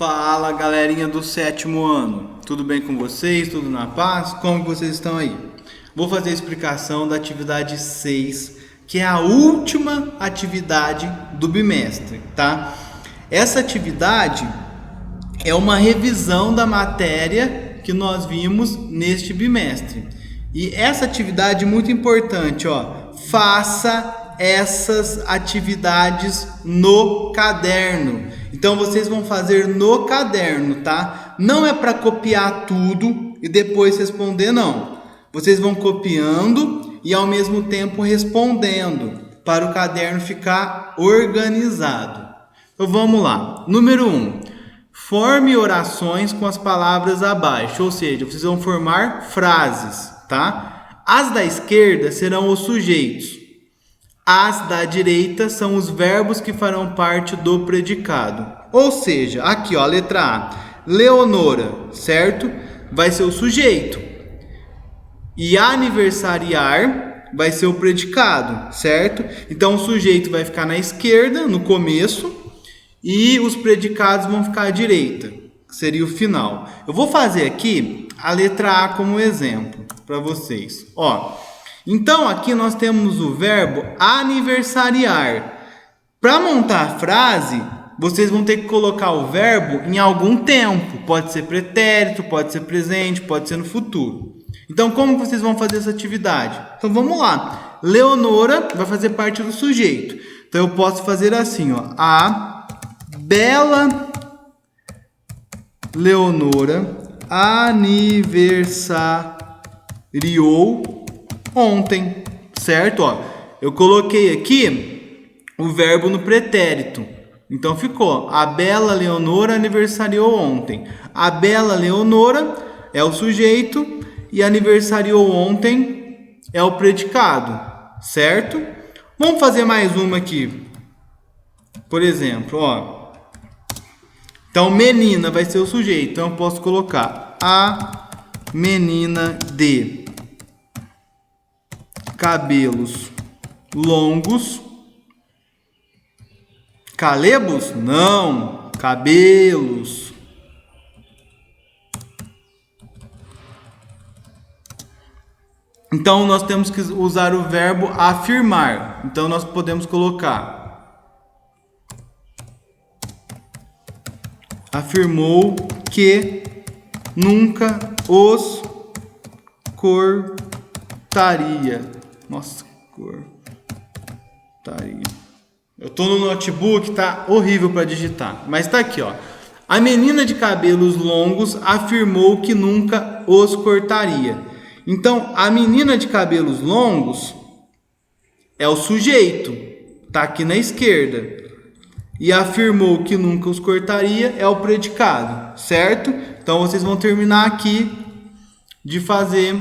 Fala, galerinha do 7º ano, tudo bem com vocês? Tudo na paz? Como que vocês estão aí? Vou fazer a explicação da atividade 6, que é a última atividade do bimestre, tá? Essa atividade é uma revisão da matéria que nós vimos neste bimestre. E essa atividade é muito importante, ó. Faça essas atividades no caderno. Então vocês vão fazer no caderno, tá? Não é para copiar tudo e depois responder, não. Vocês vão copiando e ao mesmo tempo respondendo para o caderno ficar organizado. Então vamos lá. Número 1. Forme orações com as palavras abaixo, ou seja, vocês vão formar frases, tá? As da esquerda serão os sujeitos. As da direita são os verbos que farão parte do predicado. Ou seja, aqui ó, a letra A, Leonora, certo? Vai ser o sujeito. E aniversariar vai ser o predicado, certo? Então o sujeito vai ficar na esquerda, no começo, e os predicados vão ficar à direita, que seria o final. Eu vou fazer aqui a letra A como exemplo para vocês. Ó. Então aqui nós temos o verbo aniversariar. Para montar a frase, vocês vão ter que colocar o verbo em algum tempo. Pode ser pretérito, pode ser presente, pode ser no futuro. Então como vocês vão fazer essa atividade? Então vamos lá. Leonora vai fazer parte do sujeito. Então eu posso fazer assim, ó. A bela Leonora aniversariou ontem, certo? Ó, eu coloquei aqui o verbo no pretérito. Então ficou: a bela Leonora aniversariou ontem. A bela Leonora é o sujeito e aniversariou ontem é o predicado, certo? Vamos fazer mais uma aqui. Por exemplo, ó. Então, menina vai ser o sujeito. Então, eu posso colocar a menina de cabelos longos. Calebos? Não. Cabelos. Então, nós temos que usar o verbo afirmar. Então, nós podemos colocar: afirmou que nunca os cortaria. Nossa, cortaria. Eu tô no notebook, tá horrível para digitar, mas tá aqui, ó. A menina de cabelos longos afirmou que nunca os cortaria. Então, a menina de cabelos longos é o sujeito, tá aqui na esquerda. E afirmou que nunca os cortaria é o predicado, certo? Então vocês vão terminar aqui de fazer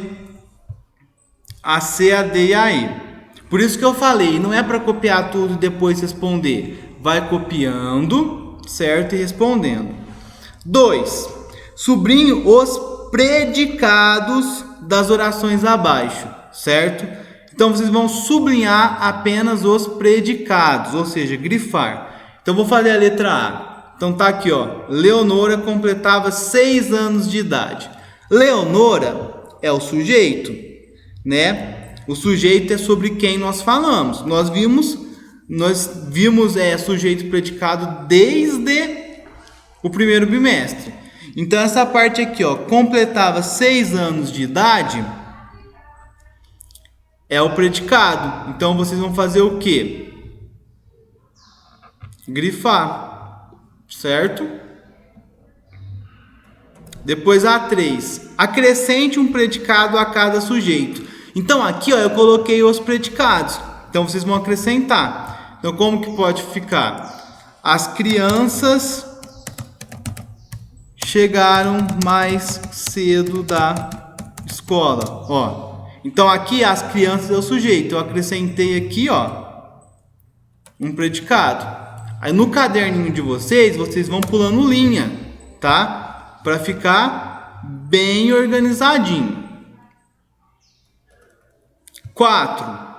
a C, a D e a E. Por isso que eu falei, não é para copiar tudo e depois responder. Vai copiando, certo? E respondendo. 2. Sublinhe os predicados das orações abaixo, certo? Então vocês vão sublinhar apenas os predicados, ou seja, grifar. Então vou fazer a letra A. Então tá aqui, ó. Leonora completava 6 anos de idade. Leonora é o sujeito, né? O sujeito é sobre quem nós falamos. Nós vimos sujeito e predicado desde o primeiro bimestre. Então essa parte aqui, ó, completava 6 anos de idade é o predicado. Então vocês vão fazer o quê? Grifar, certo? Depois a 3. Acrescente um predicado a cada sujeito. Então aqui, ó, eu coloquei os predicados. Então vocês vão acrescentar. Então como que pode ficar? As crianças chegaram mais cedo da escola, ó. Então aqui as crianças é o sujeito. Eu acrescentei aqui, ó, um predicado. Aí no caderninho de vocês vão pulando linha, tá? Para ficar bem organizadinho. 4.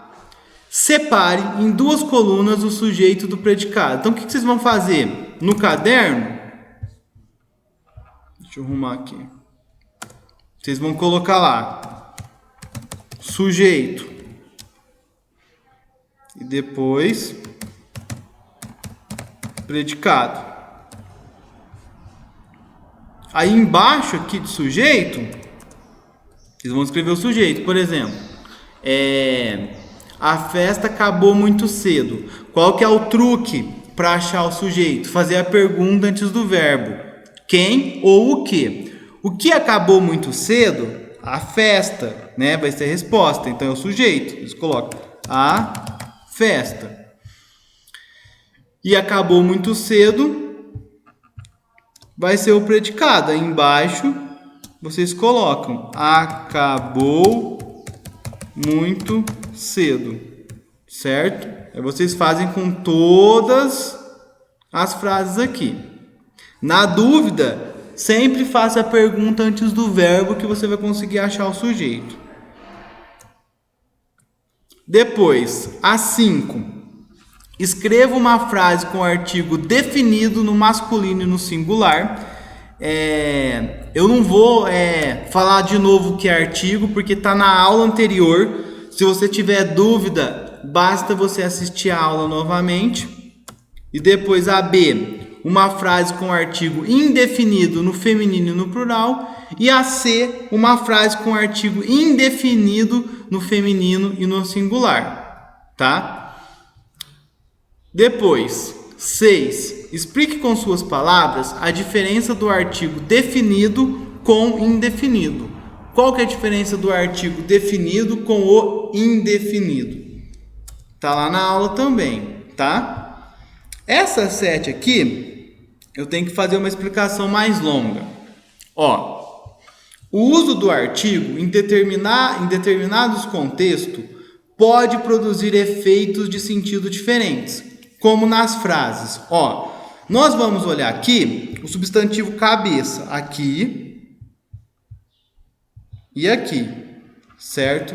Separe em 2 colunas o sujeito do predicado. Então o que vocês vão fazer? No caderno, Deixa eu arrumar aqui. Vocês vão colocar lá sujeito e depois predicado. Aí embaixo aqui de sujeito, vocês vão escrever o sujeito. Por exemplo, a festa acabou muito cedo. Qual que é o truque para achar o sujeito? Fazer a pergunta antes do verbo. Quem ou o que? O que acabou muito cedo? A festa, né? Vai ser a resposta. Então é o sujeito. Eles colocam a festa. E acabou muito cedo vai ser o predicado. Aí embaixo vocês colocam acabou muito cedo, certo? Aí vocês fazem com todas as frases aqui. Na dúvida, sempre faça a pergunta antes do verbo que você vai conseguir achar o sujeito. Depois, a 5. Escreva uma frase com artigo definido no masculino e no singular. Eu não vou falar de novo o que é artigo, porque está na aula anterior. Se você tiver dúvida, basta você assistir a aula novamente. E depois a B, uma frase com artigo indefinido no feminino e no plural. E a C, uma frase com artigo indefinido no feminino e no singular, tá? Depois, 6. Explique com suas palavras a diferença do artigo definido com indefinido. Qual que é a diferença do artigo definido com o indefinido? Tá lá na aula também, tá? Essa 7 aqui, eu tenho que fazer uma explicação mais longa. Ó, o uso do artigo em determinados contextos pode produzir efeitos de sentido diferentes, como nas frases. Ó, nós vamos olhar aqui o substantivo cabeça, aqui e aqui, certo?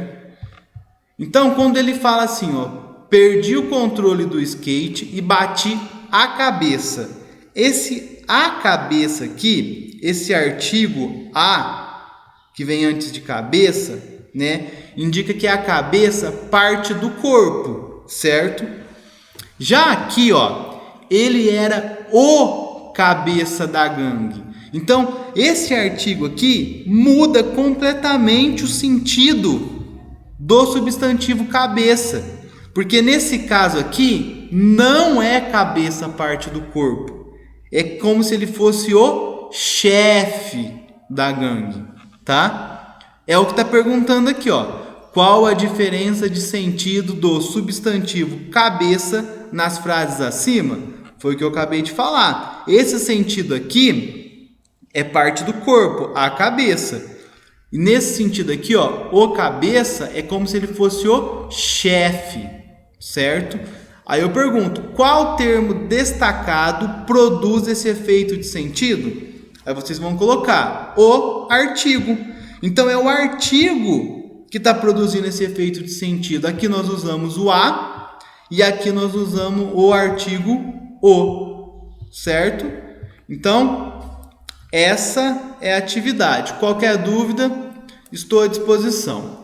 Então, quando ele fala assim, ó, perdi o controle do skate e bati a cabeça. Esse a cabeça aqui, esse artigo a, que vem antes de cabeça, né, indica que a cabeça parte do corpo, certo? Já aqui, ó, ele era o cabeça da gangue. Então, esse artigo aqui muda completamente o sentido do substantivo cabeça. Porque nesse caso aqui, não é cabeça parte do corpo. É como se ele fosse o chefe da gangue, tá? É o que está perguntando aqui, ó. Qual a diferença de sentido do substantivo cabeça nas frases acima? Foi o que eu acabei de falar. Esse sentido aqui é parte do corpo, a cabeça. E nesse sentido aqui, ó, o cabeça é como se ele fosse o chefe, certo? Aí eu pergunto, qual termo destacado produz esse efeito de sentido? Aí vocês vão colocar o artigo. Então é o artigo que está produzindo esse efeito de sentido. Aqui nós usamos o a e aqui nós usamos o artigo o, certo? Então, essa é a atividade. Qualquer dúvida, estou à disposição.